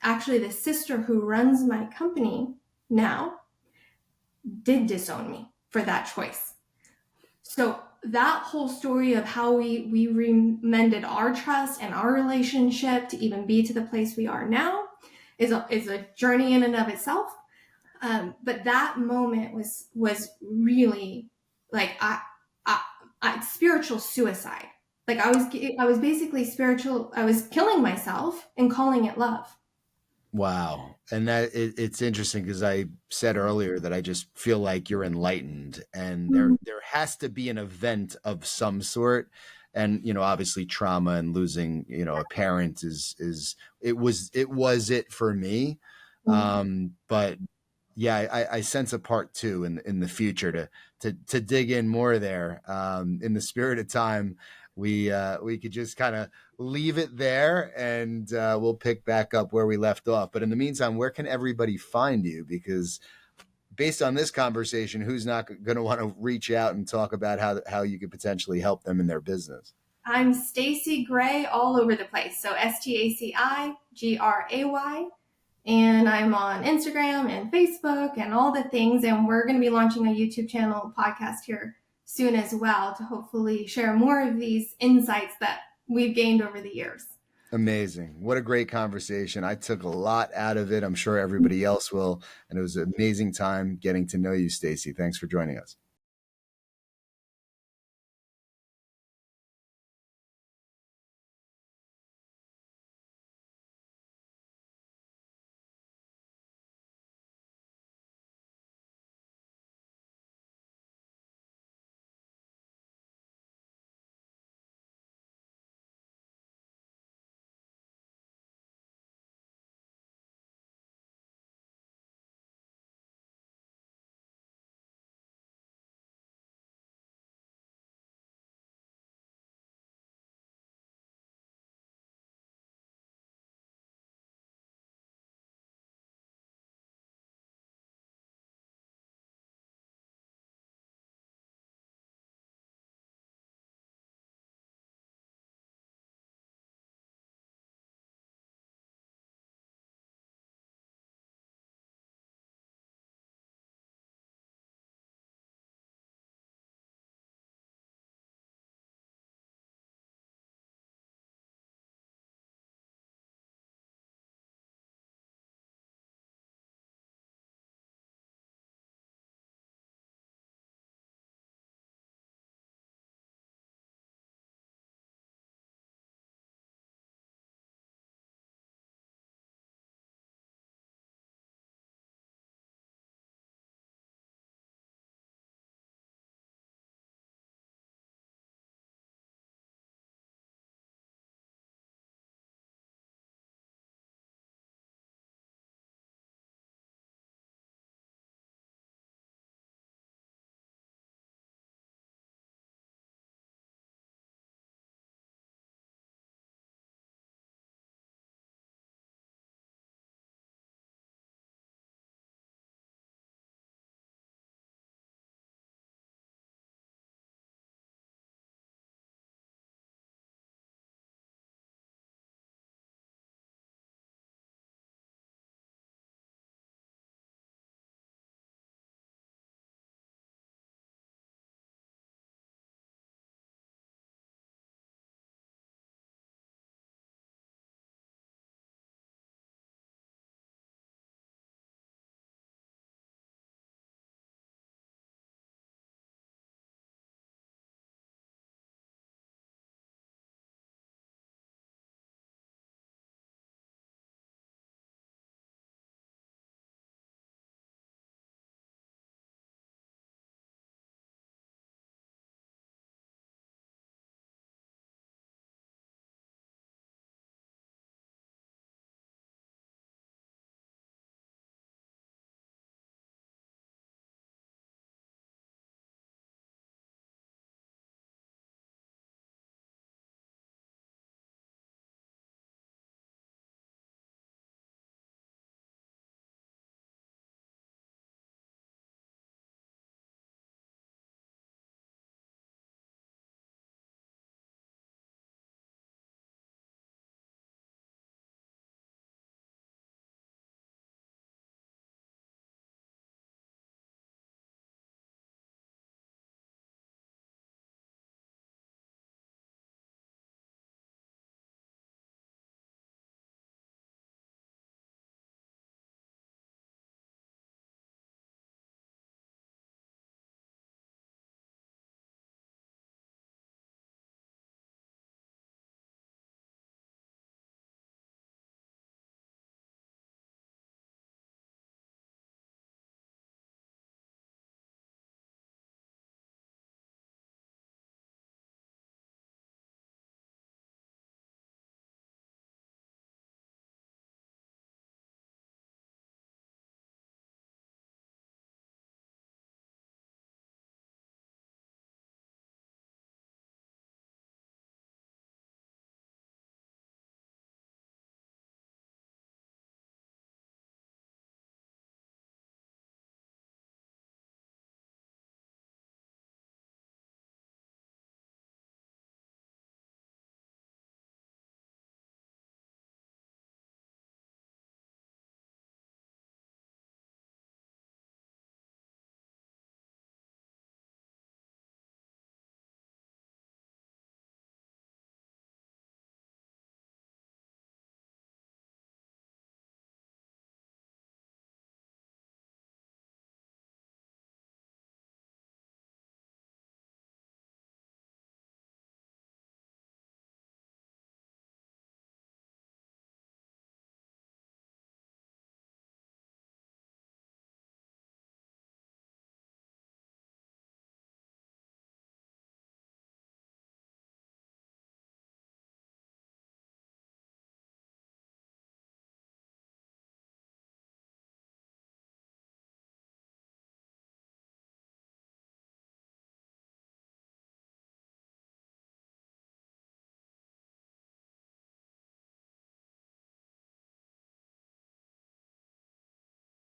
actually, the sister who runs my company now did disown me for that choice. So that whole story of how we remended our trust and our relationship to even be to the place we are now is a journey in and of itself. But that moment was really like spiritual suicide. Like I was basically spiritual. I was killing myself and calling it love. Wow. And that it's interesting because I said earlier that I just feel like you're enlightened, and there has to be an event of some sort. And, obviously trauma and losing, a parent it was it for me. But yeah, I sense a part two in the future to dig in more there. In the spirit of time, we could just kind of leave it there, and we'll pick back up where we left off. But in the meantime, where can everybody find you? Because based on this conversation, who's not going to want to reach out and talk about how you could potentially help them in their business? I'm Staci Gray all over the place. So StaciGray. And I'm on Instagram and Facebook and all the things. And we're going to be launching a YouTube channel podcast here soon as well to hopefully share more of these insights that we've gained over the years. Amazing. What a great conversation. I took a lot out of it. I'm sure everybody else will. And it was an amazing time getting to know you, Staci. Thanks for joining us.